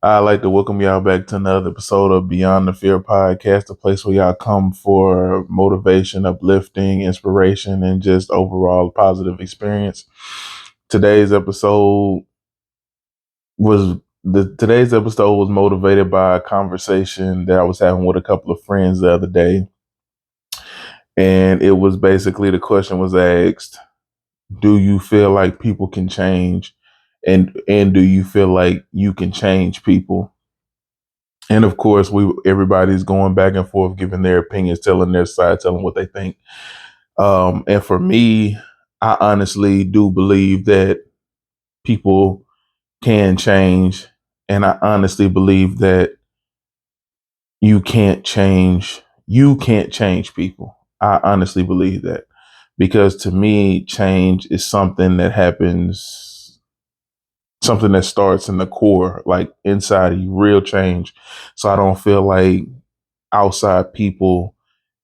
I'd like to welcome y'all back to another episode of Beyond the Fear podcast, a place where y'all come for motivation, uplifting, inspiration, and just overall positive experience. Today's episode was today's episode was motivated by a conversation that I was having with a couple of friends the other day. And it was basically the question was asked, do you feel like people can change? And do you feel like you can change people? And of course, everybody's going back and forth, giving their opinions, telling their side, telling what they think. And for me, I honestly do believe that people can change, and I honestly believe that you can't change. You can't change people. I honestly believe that because to me, change is something that happens, something that starts in the core, like inside of you, real change. So I don't feel like outside people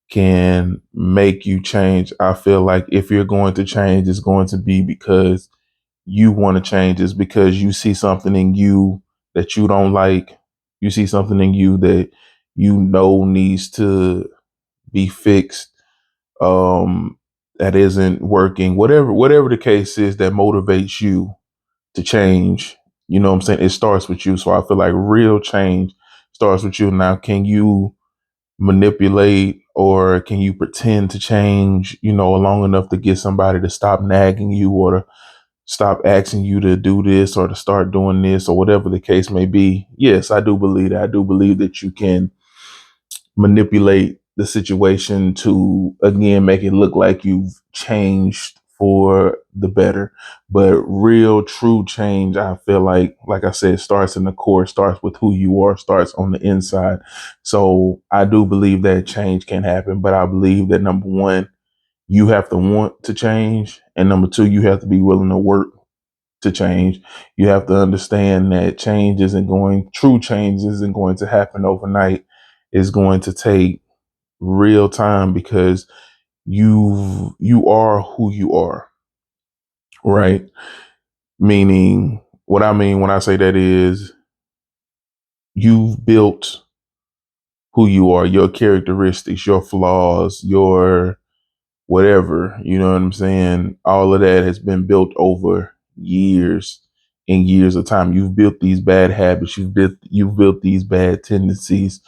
can make you change. I feel like if you're going to change, it's going to be because you want to change. It's because you see something in you that you don't like. You see something in you that you know needs to be fixed. That isn't working. Whatever the case is that motivates you to change. You know what I'm saying? It starts with you. So I feel like real change starts with you. Now, can you manipulate or can you pretend to change, long enough to get somebody to stop nagging you or to stop asking you to do this or to start doing this or whatever the case may be? Yes, I do believe that. I do believe that you can manipulate the situation to again make it look like you've changed for the better. But real true change, I feel like I said, starts in the core, starts with who you are, starts on the inside. So I do believe that change can happen, but I believe that number one, you have to want to change, and number two, you have to be willing to work to change. You have to understand that true change isn't going to happen overnight. It's going to take real time because you are who you are, right? Meaning, what I mean when I say that is you've built who you are, your characteristics, your flaws, your whatever, you know what I'm saying? All of that has been built over years and years of time. You've built these bad habits, you've built these bad tendencies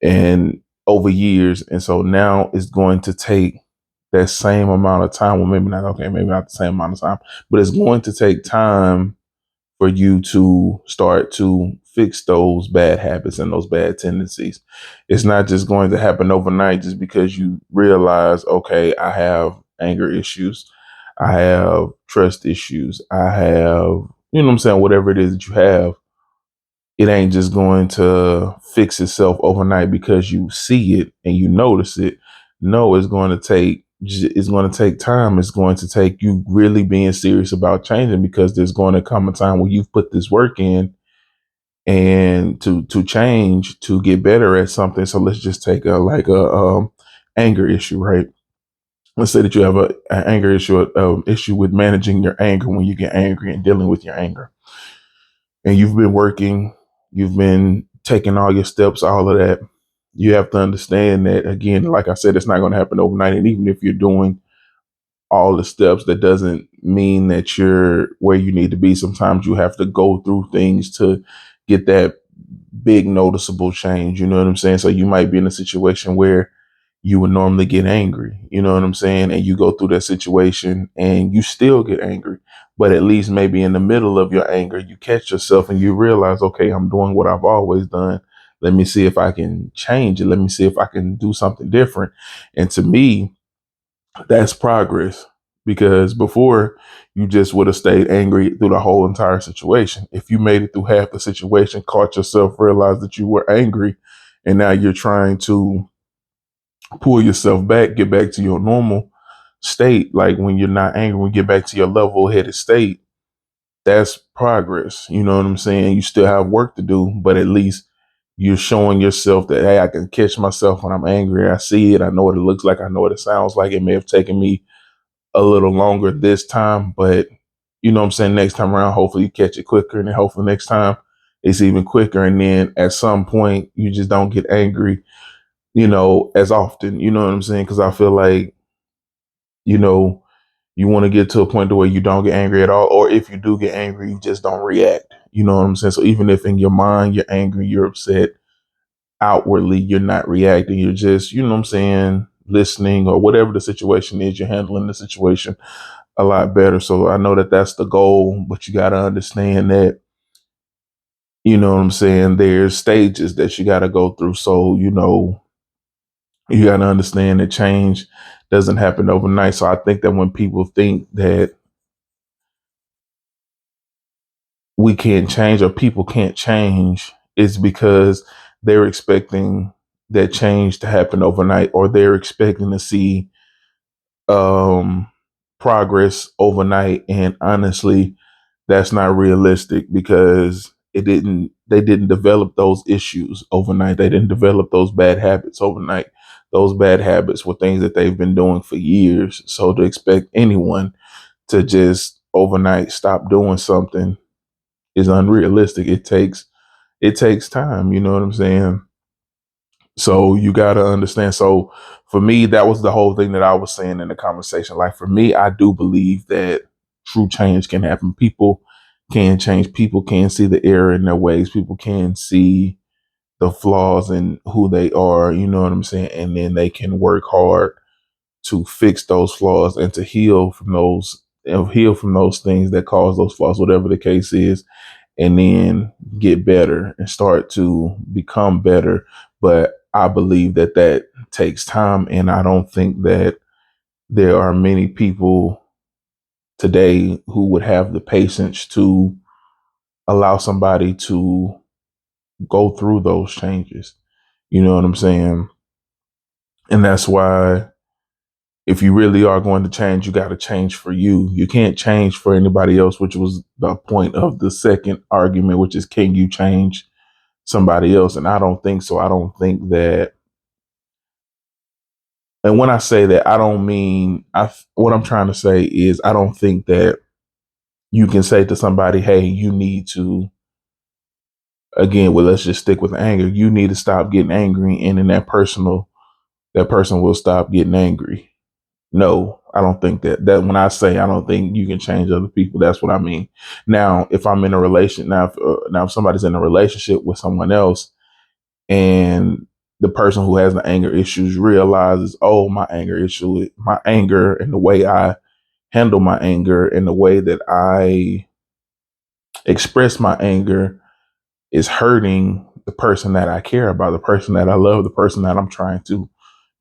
and over years. And so now it's going to take that same amount of time. Well, maybe not the same amount of time, but it's going to take time for you to start to fix those bad habits and those bad tendencies. It's not just going to happen overnight just because you realize, okay, I have anger issues. I have trust issues. I have, you know what I'm saying, whatever it is that you have, it ain't just going to fix itself overnight because you see it and you notice it. No, it's going to take time. It's going to take you really being serious about changing because there's going to come a time where you've put this work in and to change to get better at something. So let's just take a anger issue, right? Let's say that you have an anger issue, issue with managing your anger when you get angry and dealing with your anger, and you've been working, you've been taking all your steps, all of that. You have to understand that, again, like I said, it's not going to happen overnight. And even if you're doing all the steps, that doesn't mean that you're where you need to be. Sometimes you have to go through things to get that big noticeable change. You know what I'm saying? So you might be in a situation where you would normally get angry, you know what I'm saying? And you go through that situation and you still get angry. But at least maybe in the middle of your anger, you catch yourself and you realize, okay, I'm doing what I've always done. Let me see if I can change it. Let me see if I can do something different. And to me, that's progress because before you just would have stayed angry through the whole entire situation. If you made it through half the situation, caught yourself, realized that you were angry, and now you're trying to pull yourself back, get back to your normal state. Like when you're not angry, when you get back to your level headed state, that's progress. You know what I'm saying? You still have work to do, but at least you're showing yourself that, hey, I can catch myself when I'm angry. I see it. I know what it looks like. I know what it sounds like. It may have taken me a little longer this time, but you know what I'm saying? Next time around, hopefully you catch it quicker. And then hopefully next time it's even quicker. And then at some point, you just don't get angry, as often. You know what I'm saying? Because I feel like, you know, you want to get to a point to where you don't get angry at all, or if you do get angry, you just don't react. You know what I'm saying? So even if in your mind you're angry, you're upset, outwardly you're not reacting, you're just, what I'm saying, listening, or whatever the situation is, you're handling the situation a lot better. So I know that that's the goal, but you got to understand that, what I'm saying, there's stages that you got to go through. So, you got to understand that change doesn't happen overnight. So I think that when people think that we can't change or people can't change, it's because they're expecting that change to happen overnight, or they're expecting to see um progress overnight. And honestly, that's not realistic, because they didn't develop those issues overnight. They didn't develop those bad habits overnight. Those bad habits were things that they've been doing for years. So to expect anyone to just overnight stop doing something is unrealistic. It takes time, you know what I'm saying? So you got to understand. So for me, that was the whole thing that I was saying in the conversation. Like for me, I do believe that true change can happen. People can change. People can see the error in their ways. People can see the flaws in who they are. You know what I'm saying? And then they can work hard to fix those flaws and to heal from those things that cause those flaws, whatever the case is, and then get better and start to become better. But I believe that that takes time. And I don't think that there are many people today who would have the patience to allow somebody to go through those changes. You know what I'm saying? And that's why, if you really are going to change, you got to change for you. You can't change for anybody else, which was the point of the second argument, which is, can you change somebody else? And I don't think so. I don't think that. And when I say that, I don't mean, what I'm trying to say is, I don't think that you can say to somebody, hey, you need to, again, well, let's just stick with anger. You need to stop getting angry. And then that person will stop getting angry. No, I don't think that when I say I don't think you can change other people, that's what I mean. Now, if I'm in a relation, now if somebody's in a relationship with someone else, and the person who has the anger issues realizes, oh, my anger and the way I handle my anger and the way that I express my anger is hurting the person that I care about, the person that I love, the person that I'm trying to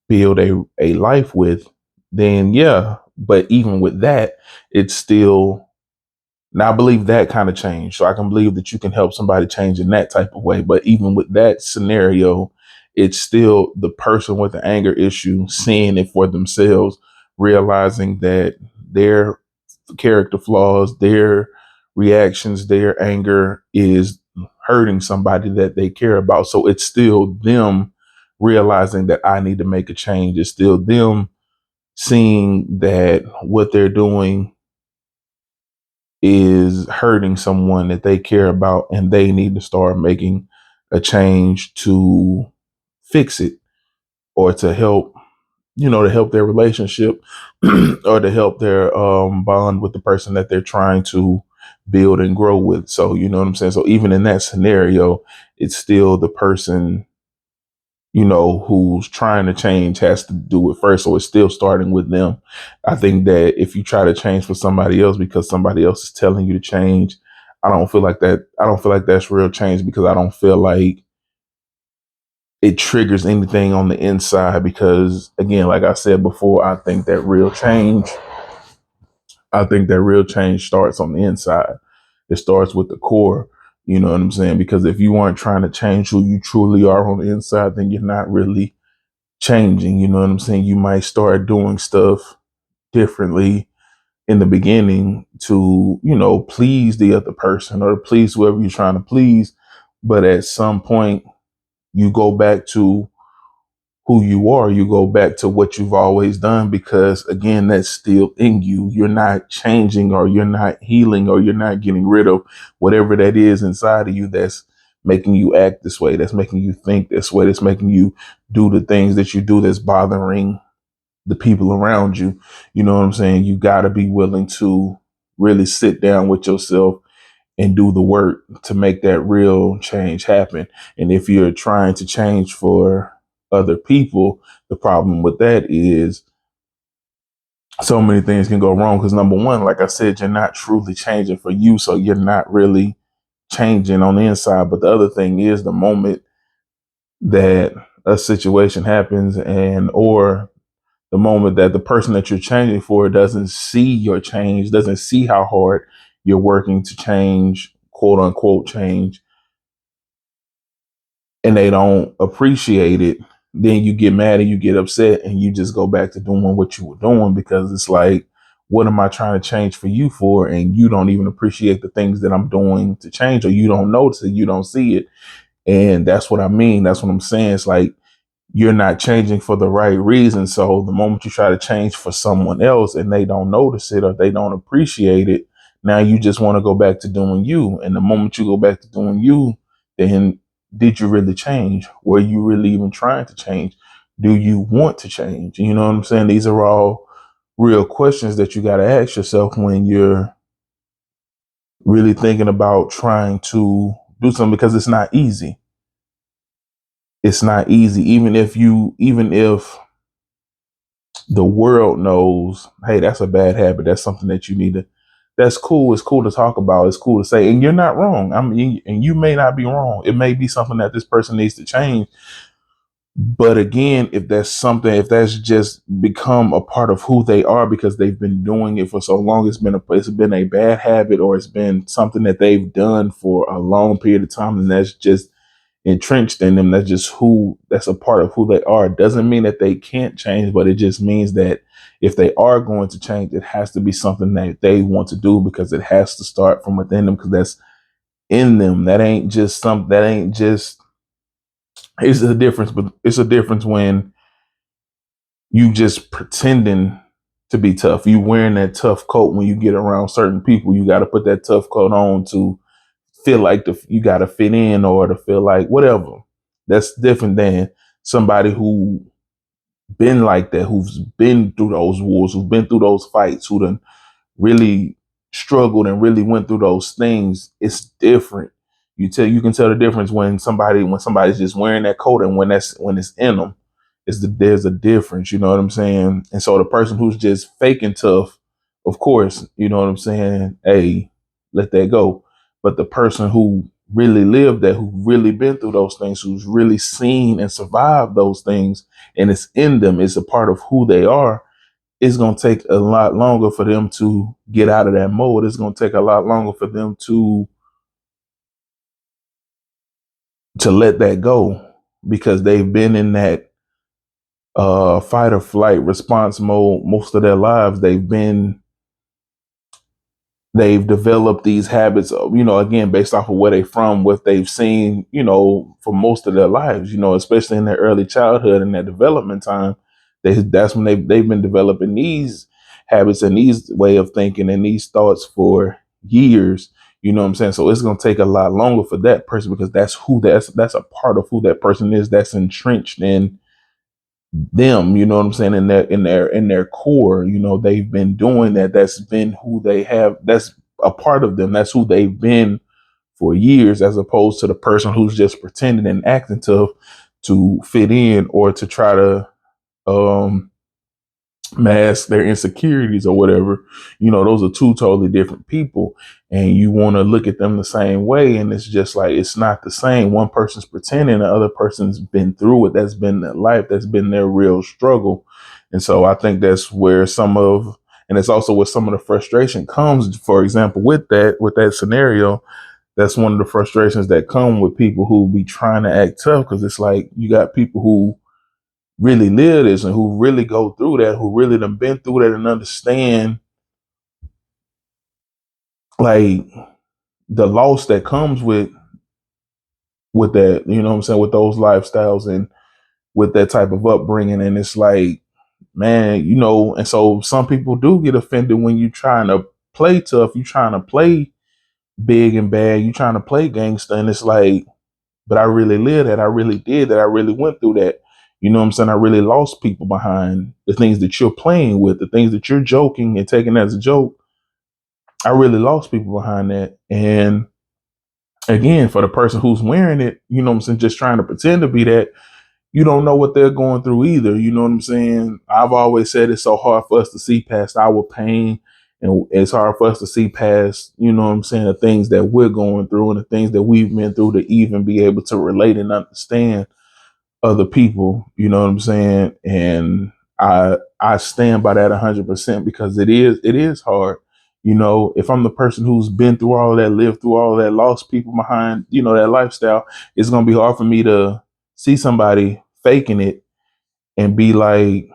build a life with, then yeah. But even with that, it's still, now I believe that kind of change. So I can believe that you can help somebody change in that type of way. But even with that scenario, it's still the person with the anger issue seeing it for themselves, realizing that their character flaws, their reactions, their anger is hurting somebody that they care about. So it's still them realizing that I need to make a change. It's still them seeing that what they're doing is hurting someone that they care about, and they need to start making a change to fix it, or to help, to help their relationship, or to help their bond with the person that they're trying to build and grow with. So, you know what I'm saying? So even in that scenario, it's still the person, who's trying to change has to do it first. So it's still starting with them. I think that if you try to change for somebody else because somebody else is telling you to change, I don't feel like that. I don't feel like that's real change, because I don't feel like it triggers anything on the inside. Because again, like I said before, I think that real change starts on the inside. It starts with the core. You know what I'm saying? Because if you aren't trying to change who you truly are on the inside, then you're not really changing. You know what I'm saying? You might start doing stuff differently in the beginning to, please the other person or please whoever you're trying to please. But at some point, you go back to who you are. You go back to what you've always done, because again, that's still in you. You're not changing, or you're not healing, or you're not getting rid of whatever that is inside of you making you act this way, that's making you think this way, that's making you do the things that you do that's bothering the people around you. You know what I'm saying? You got to be willing to really sit down with yourself and do the work to make that real change happen. And if you're trying to change for other people, the problem with that is so many things can go wrong. Because number one, like I said, you're not truly changing for you. So you're not really changing on the inside. But the other thing is the moment that a situation happens or the moment that the person that you're changing for doesn't see your change, doesn't see how hard you're working to change, quote unquote change, and they don't appreciate it, then you get mad and you get upset and you just go back to doing what you were doing, because it's like, what am I trying to change for you for? And you don't even appreciate the things that I'm doing to change, or you don't notice it, you don't see it. And that's what I mean. That's what I'm saying. It's like, you're not changing for the right reason. So the moment you try to change for someone else and they don't notice it or they don't appreciate it, now you just want to go back to doing you. And the moment you go back to doing you, then did you really change? Were you really even trying to change? Do you want to change? You know what I'm saying? These are all real questions that you got to ask yourself when you're really thinking about trying to do something, because it's not easy. It's not easy. Even if the world knows, hey, that's a bad habit, that's something that you need to, that's cool. It's cool to talk about. It's cool to say, and you're not wrong. I mean, and you may not be wrong. It may be something that this person needs to change. But again, if that's just become a part of who they are because they've been doing it for so long, it's been a bad habit, or it's been something that they've done for a long period of time, and that's just entrenched in them. That's a part of who they are. It doesn't mean that they can't change, but it just means that if they are going to change, it has to be something that they want to do, because it has to start from within them, because that's in them. That ain't just, it's a difference, but it's a difference when you just pretending to be tough. You wearing that tough coat when you get around certain people. You got to put that tough coat on to feel like you got to fit in, or to feel like whatever. That's different than somebody who been like that, who's been through those wars, who's been through those fights, who done really struggled and really went through those things. It's different. You can tell the difference when somebody's just wearing that coat and when it's in them. There's a difference, you know what I'm saying? And so the person who's just faking tough, of course, you know what I'm saying? Hey, let that go. But the person who really lived that, who really been through those things, who's really seen and survived those things, and it's in them, it's a part of who they are, it's going to take a lot longer for them to get out of that mode. It's going to take a lot longer for them to let that go, because they've been in that fight or flight response mode most of their lives. They've developed these habits of, again, based off of where they from, what they've seen, for most of their lives, especially in their early childhood and their development time. That's when they've been developing these habits and these way of thinking and these thoughts for years. You know what I'm saying? So it's going to take a lot longer for that person, because that's a part of who that person is, that's entrenched in them. You know what I'm saying? In their core, they've been doing that. That's been who they have. That's a part of them. That's who they've been for years, as opposed to the person who's just pretending and acting tough to fit in, or to try to um mask their insecurities or whatever. Those are two totally different people, and you want to look at them the same way, and it's just like, it's not the same. One person's pretending, the other person's been through it. That's been their life, that's been their real struggle. And so I think that's where and it's also where some of the frustration comes. For example, with that scenario, that's one of the frustrations that come with people who be trying to act tough, because it's like, you got people who really live this and who really go through that, who really done been through that and understand, like, the loss that comes with that, you know what I'm saying, with those lifestyles and with that type of upbringing. And it's like, man, and so some people do get offended when you trying to play tough, you trying to play big and bad, you trying to play gangster, and it's like, but I really lived that. I really did that. I really went through that. You know what I'm saying? I really lost people behind the things that you're playing with, the things that you're joking and taking as a joke. I really lost people behind that. And again, for the person who's wearing it, you know what I'm saying, just trying to pretend to be that, you don't know what they're going through either. You know what I'm saying? I've always said it's so hard for us to see past our pain, and it's hard for us to see past, you know what I'm saying, the things that we're going through and the things that we've been through to even be able to relate and understand other people. You know what I'm saying? And I stand by that 100% because it is hard. You know, if I'm the person who's been through all of that, lived through all of that, lost people behind, you know, that lifestyle, it's gonna be hard for me to see somebody faking it and be like,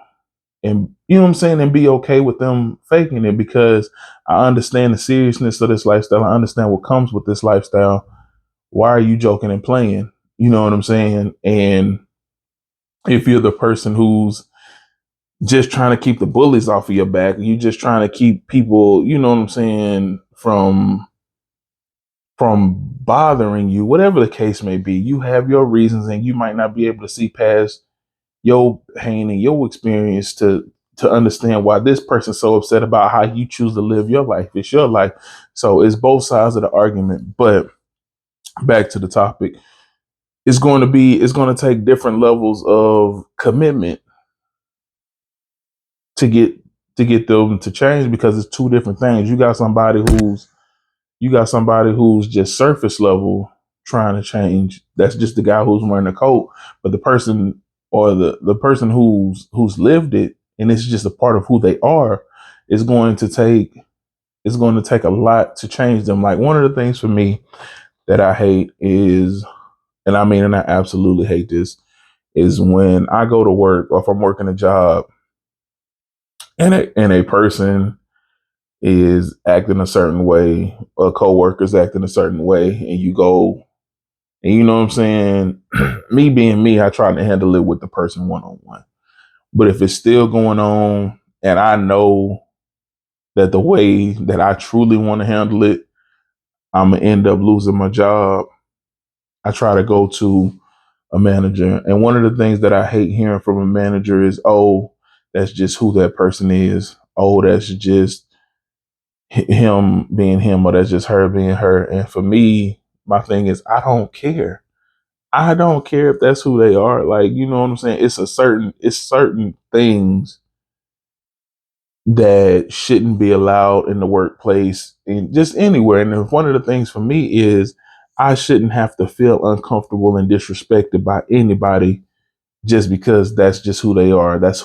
and you know what I'm saying, and be okay with them faking it because I understand the seriousness of this lifestyle. I understand what comes with this lifestyle. Why are you joking and playing? You know what I'm saying? And if you're the person who's just trying to keep the bullies off of your back, you just trying to keep people, you know what I'm saying, from bothering you, whatever the case may be, you have your reasons and you might not be able to see past your pain and your experience to understand why this person's so upset about how you choose to live your life. It's your life. So it's both sides of the argument. But back to the topic, it's going to take different levels of commitment to get them to change because it's two different things. You got somebody who's just surface level trying to change. That's just the guy who's wearing the coat. But the person or the person who's lived it and it's just a part of who they are is going to take a lot to change them. Like one of the things for me that I hate is, and I mean, and I absolutely hate this, is when I go to work or if I'm working a job and a person is acting a certain way, a coworker's acting a certain way, and you go, and you know what I'm saying? Me being me, I try to handle it with the person one on one. But if it's still going on and I know that the way that I truly want to handle it, I'm going to end up losing my job, I try to go to a manager. And one of the things that I hate hearing from a manager is, oh, that's just who that person is. Oh, that's just him being him, or that's just her being her. And for me, my thing is, I don't care. I don't care if that's who they are. Like, you know what I'm saying? It's certain things that shouldn't be allowed in the workplace and just anywhere. And if one of the things for me is I shouldn't have to feel uncomfortable and disrespected by anybody just because that's just who they are. That's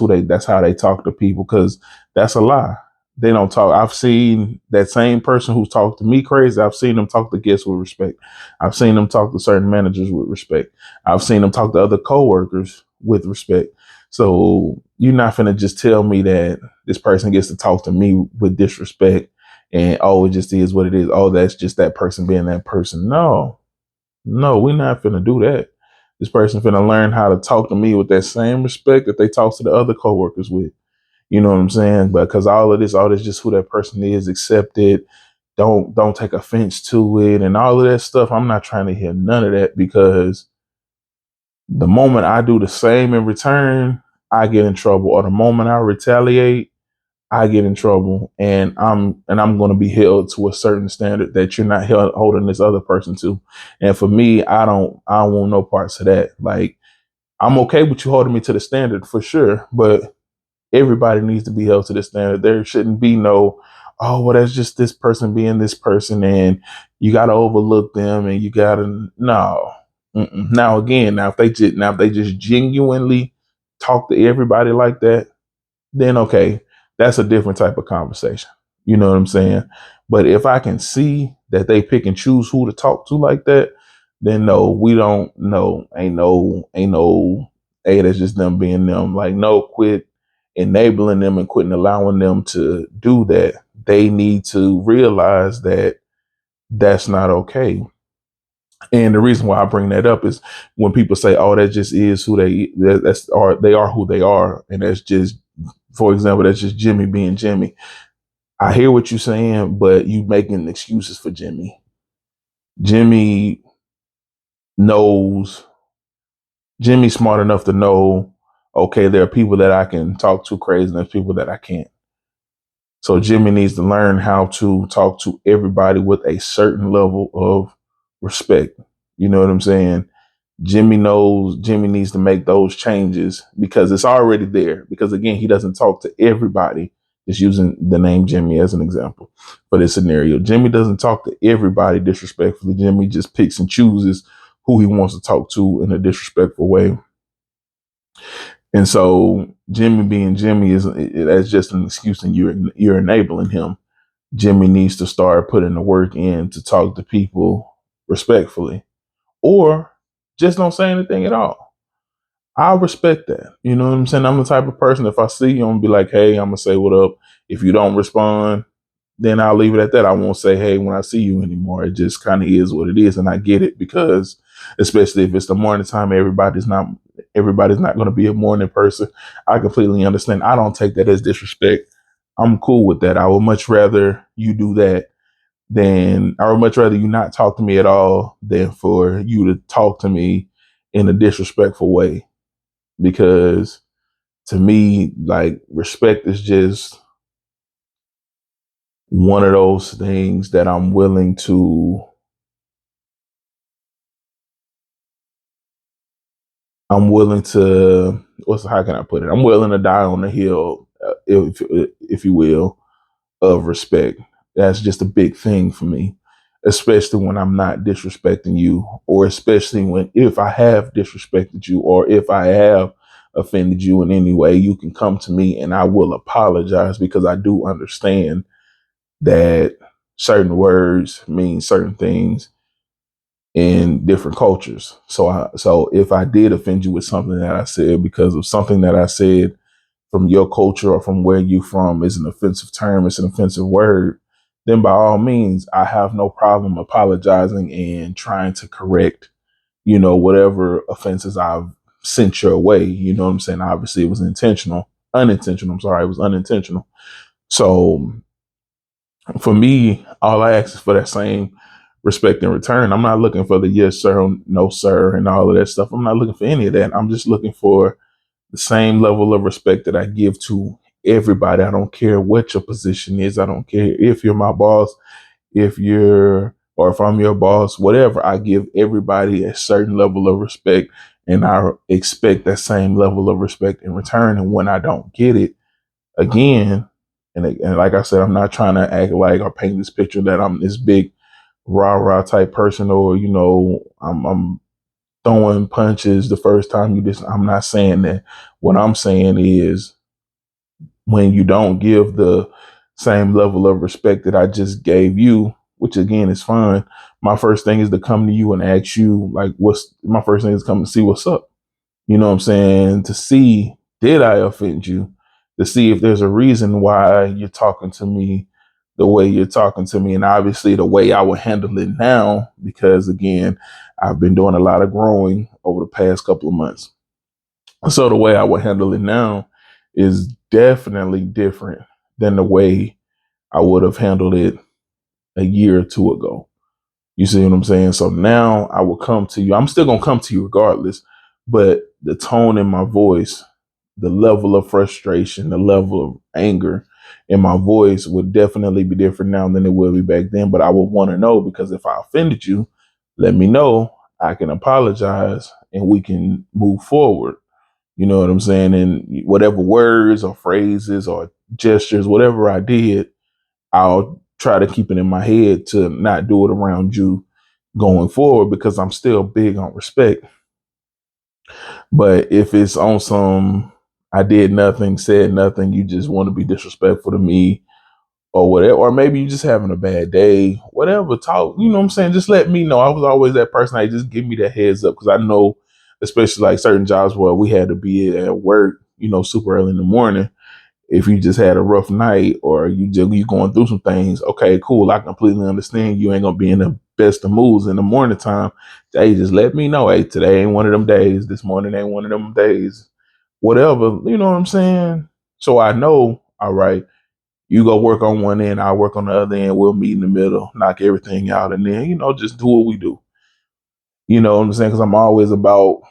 how they talk to people. Cause that's a lie. They don't talk. I've seen that same person who's talked to me crazy. I've seen them talk to guests with respect. I've seen them talk to certain managers with respect. I've seen them talk to other coworkers with respect. So you're not finna just tell me that this person gets to talk to me with disrespect and oh, it just is what it is. Oh, that's just that person being that person. No, we're not finna do that. This person finna learn how to talk to me with that same respect that they talk to the other coworkers with. You know what I'm saying? But because all this just who that person is, accept it. Don't take offense to it and all of that stuff. I'm not trying to hear none of that because the moment I do the same in return, I get in trouble. Or the moment I retaliate, I get in trouble, and I'm going to be held to a certain standard that you're not holding this other person to. And for me, I don't want no parts of that. Like I'm okay with you holding me to the standard for sure, but everybody needs to be held to the standard. There shouldn't be no, oh, well, that's just this person being this person, and you got to overlook them, and you got to no. Mm-mm. Now if they just genuinely talk to everybody like that, then okay, that's a different type of conversation. You know what I'm saying? But if I can see that they pick and choose who to talk to like that, then no, we don't no, ain't no, hey, that's just them being them. Like, no, quit enabling them and quitting allowing them to do that. They need to realize that that's not okay. And the reason why I bring that up is when people say, "Oh, that just is who they are who they are," and that's just, for example, that's just Jimmy being Jimmy. I hear what you're saying, but you making excuses for Jimmy. Jimmy knows Jimmy's smart enough to know, okay, there are people that I can talk to crazy and there's people that I can't. So Jimmy needs to learn how to talk to everybody with a certain level of respect. You know what I'm saying? Jimmy needs to make those changes because it's already there. Because again, he doesn't talk to everybody. Just using the name Jimmy as an example for this scenario. Jimmy doesn't talk to everybody disrespectfully. Jimmy just picks and chooses who he wants to talk to in a disrespectful way. And so Jimmy being Jimmy that's just an excuse, and you're enabling him. Jimmy needs to start putting the work in to talk to people respectfully, or just don't say anything at all. I respect that. You know what I'm saying? I'm the type of person, if I see you, I'm gonna be like, hey, I'm gonna say what up. If you don't respond, then I'll leave it at that. I won't say, hey, when I see you anymore. It just kind of is what it is. And I get it because especially if it's the morning time, everybody's not going to be a morning person. I completely understand. I don't take that as disrespect. I'm cool with that. I would much rather you do that than I would much rather you not talk to me at all than for you to talk to me in a disrespectful way. Because to me, like, respect is just one of those things that I'm willing to how can I put it? I'm willing to die on the hill, if you will, of respect. That's just a big thing for me, especially when I'm not disrespecting you, or especially if I have disrespected you, or if I have offended you in any way. You can come to me and I will apologize, because I do understand that certain words mean certain things in different cultures. So if I did offend you with something that I said because of something that I said from your culture or from where you from is an offensive term, it's an offensive word, then by all means, I have no problem apologizing and trying to correct, whatever offenses I've sent your way. You know what I'm saying? Obviously, it was unintentional. I'm sorry, it was unintentional. So for me, all I ask is for that same respect in return. I'm not looking for the yes sir, no sir, and all of that stuff. I'm not looking for any of that. I'm just looking for the same level of respect that I give to everybody. I don't care what your position is. I don't care if you're my boss, or if I'm your boss, whatever. I give everybody a certain level of respect, and I expect that same level of respect in return. And when I don't get it, again, and like I said, I'm not trying to act like or paint this picture that I'm this big rah rah type person, or I'm throwing punches the first time you just. I'm not saying that. What I'm saying is, when you don't give the same level of respect that I just gave you, which again is fine. My first thing is to come to you and ask you, like, what's my first thing is come to see what's up. You know what I'm saying? To see, did I offend you? To see if there's a reason why you're talking to me the way you're talking to me. And obviously the way I would handle it now, because again, I've been doing a lot of growing over the past couple of months. So the way I would handle it now is definitely different than the way I would have handled it a year or two ago. You see what I'm saying? So now I will come to you. I'm still going to come to you regardless, but the tone in my voice, the level of frustration, the level of anger in my voice would definitely be different now than it would be back then. But I would want to know, because if I offended you, let me know. I can apologize and we can move forward. You know what I'm saying? And whatever words or phrases or gestures, whatever I did, I'll try to keep it in my head to not do it around you going forward, because I'm still big on respect. But if it's on some, I did nothing, said nothing, you just want to be disrespectful to me or whatever, or maybe you just having a bad day, whatever, talk, you know what I'm saying? Just let me know. I was always that person. I just give me that heads up, because I know, especially like certain jobs where we had to be at work, super early in the morning. If you just had a rough night, or you going through some things, okay, cool. I completely understand. You ain't gonna be in the best of moods in the morning time. Hey, just let me know. Hey, today ain't one of them days. This morning ain't one of them days. Whatever, you know what I'm saying? So I know, all right, you go work on one end, I work on the other end. We'll meet in the middle, knock everything out, and then just do what we do. You know what I'm saying? Because I'm always about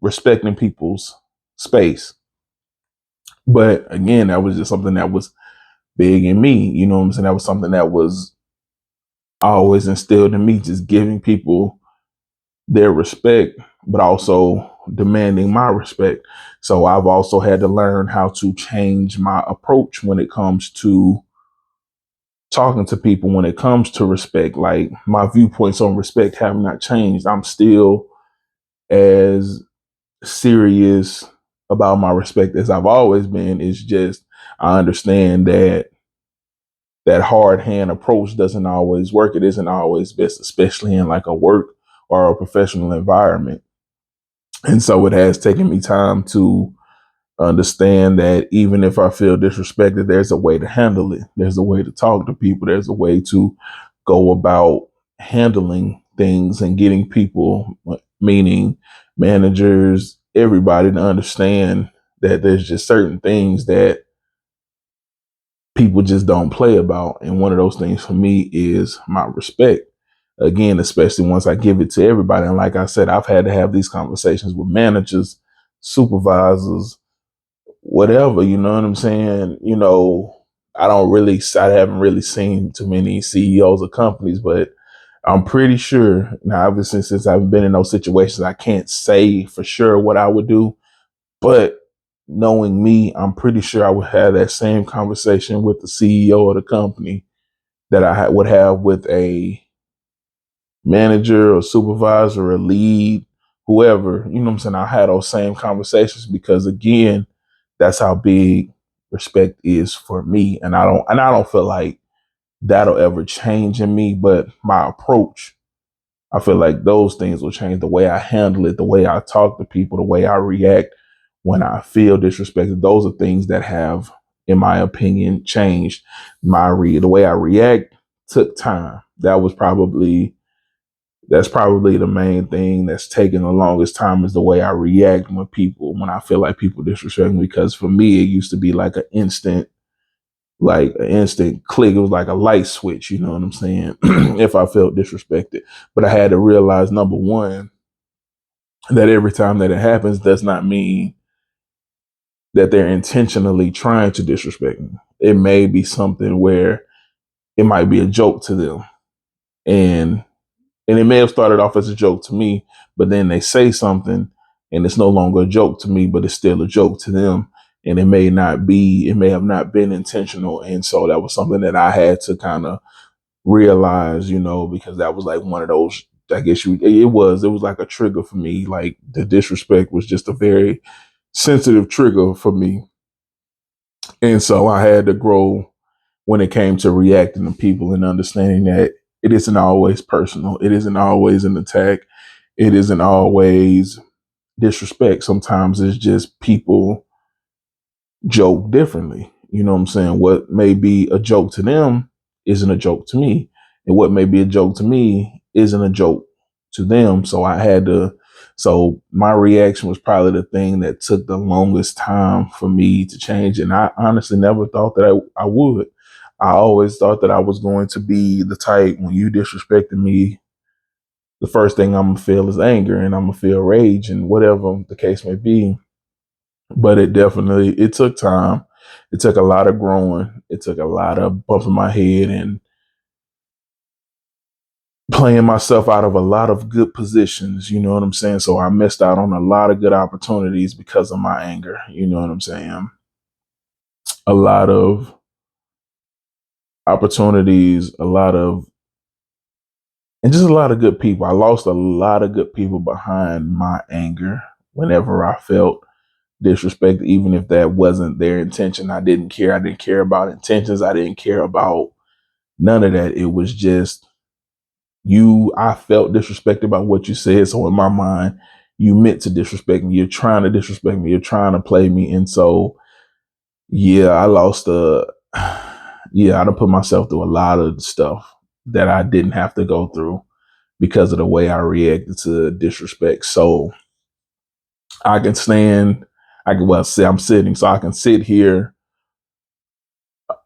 respecting people's space. But again, that was just something that was big in me. You know what I'm saying? That was something that was always instilled in me, just giving people their respect, but also demanding my respect. So I've also had to learn how to change my approach when it comes to talking to people, when it comes to respect. Like, my viewpoints on respect have not changed. I'm still as serious about my respect as I've always been. It's just I understand that that hard hand approach doesn't always work. It isn't always best, especially in like a work or a professional environment. And so it has taken me time to understand that even if I feel disrespected, there's a way to handle it. There's a way to talk to people. There's a way to go about handling things and getting people, meaning managers, everybody, to understand that there's just certain things that people just don't play about. And one of those things for me is my respect. Again, especially once I give it to everybody. And like I said, I've had to have these conversations with managers, supervisors, whatever, you know what I'm saying? You know, I haven't really seen too many CEOs of companies, but I'm pretty sure now, obviously, since I've been in those situations, I can't say for sure what I would do, but knowing me, I'm pretty sure I would have that same conversation with the CEO of the company that would have with a manager or supervisor or lead, whoever. You know what I'm saying? I had those same conversations because, again, that's how big respect is for me. And I don't feel like that'll ever change in me, but my approach, I feel like those things will change. The way I handle it, the way I talk to people, the way I react when I feel disrespected. Those are things that have, in my opinion, changed the way I react. Took time. That's probably the main thing that's taken the longest time, is the way I react when I feel like people disrespect me. Because for me, it used to be like an instant click. It was like a light switch, you know what I'm saying? If I felt disrespected. But I had to realize, number one, that every time that it happens does not mean that they're intentionally trying to disrespect me. It may be something where it might be a joke to them. And it may have started off as a joke to me, but then they say something and it's no longer a joke to me, but it's still a joke to them. And it may have not been intentional. And so that was something that I had to kind of realize, because that was like one of those, I guess it was like a trigger for me. Like, the disrespect was just a very sensitive trigger for me. And so I had to grow when it came to reacting to people and understanding that it isn't always personal. It isn't always an attack. It isn't always disrespect. Sometimes it's just people joke differently. You know what I'm saying? What may be a joke to them isn't a joke to me. And what may be a joke to me isn't a joke to them. So my reaction was probably the thing that took the longest time for me to change. And I honestly never thought that I would. I always thought that I was going to be the type, when you disrespected me, the first thing I'm gonna feel is anger, and I'm gonna feel rage, and whatever the case may be. But it took time. It took a lot of growing. It took a lot of bumping my head and playing myself out of a lot of good positions. You know what I'm saying? So I missed out on a lot of good opportunities because of my anger. You know what I'm saying? A lot of opportunities, and just a lot of good people. I lost a lot of good people behind my anger whenever I felt disrespect, even if that wasn't their intention. I didn't care. I didn't care about intentions. I didn't care about none of that. It was just I felt disrespected by what you said. So in my mind, you meant to disrespect me. You're trying to disrespect me. You're trying to play me. And so, yeah, I lost yeah, I done put myself through a lot of stuff that I didn't have to go through because of the way I reacted to disrespect. So I can stand, I can, well, say I'm sitting, so I can sit here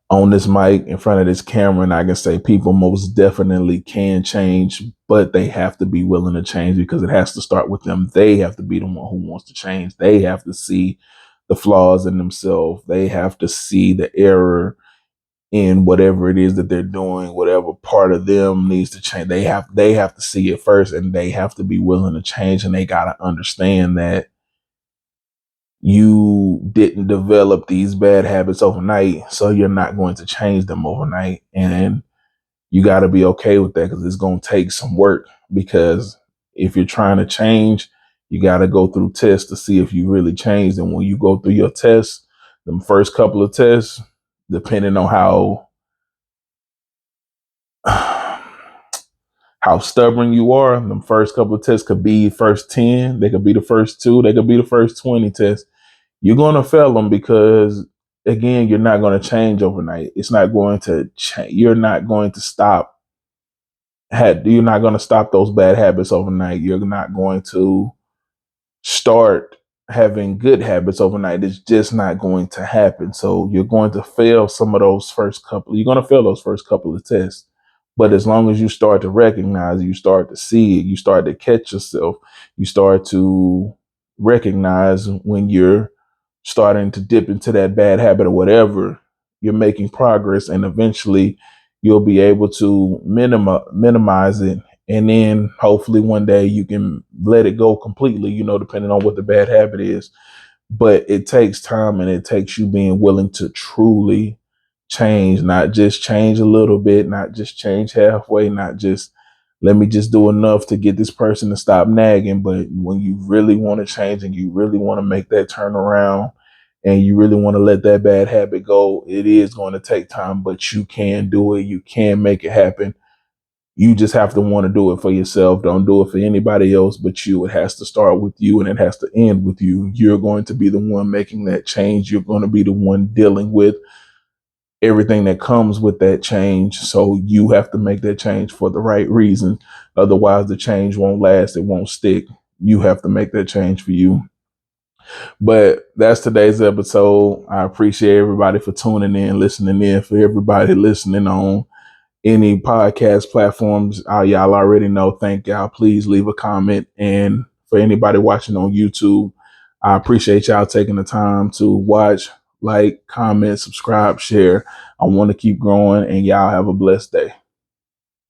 on this mic in front of this camera, and I can say people most definitely can change, but they have to be willing to change because it has to start with them. They have to be the one who wants to change. They have to see the flaws in themselves. They have to see the error in whatever it is that they're doing, whatever part of them needs to change. They have to see it first, and they have to be willing to change, and they got to understand that you didn't develop these bad habits overnight, so you're not going to change them overnight. And you got to be okay with that because it's going to take some work. Because if you're trying to change, you got to go through tests to see if you really changed. And when you go through your tests, the first couple of tests, depending on how stubborn you are, the first couple of tests could be first 10, they could be the first 2, they could be the first 20 tests. You're going to fail them because, again, you're not going to change overnight. It's not going to change. You're not going to stop. You're not going to stop those bad habits overnight. You're not going to start having good habits overnight. It's just not going to happen. So you're going to fail some of those first couple. You're going to fail those first couple of tests. But as long as you start to recognize, you start to see it, you start to catch yourself, you start to recognize when you're starting to dip into that bad habit or whatever, you're making progress, and eventually you'll be able to minimize it. And then hopefully one day you can let it go completely, depending on what the bad habit is. But it takes time, and it takes you being willing to truly change, not just change a little bit, not just change halfway, not just let me just do enough to get this person to stop nagging. But when you really want to change and you really want to make that turnaround and you really want to let that bad habit go, it is going to take time, but you can do it. You can make it happen. You just have to want to do it for yourself. Don't do it for anybody else but you. It has to start with you, and it has to end with you. You're going to be the one making that change. You're going to be the one dealing with everything that comes with that change. So you have to make that change for the right reason. Otherwise, the change won't last. It won't stick. You have to make that change for you. But that's today's episode. I appreciate everybody for tuning in, listening in, for everybody listening on any podcast platforms. Y'all already know. Thank y'all. Please leave a comment. And for anybody watching on YouTube, I appreciate y'all taking the time to watch, like, comment, subscribe, share. I want to keep growing, and y'all have a blessed day.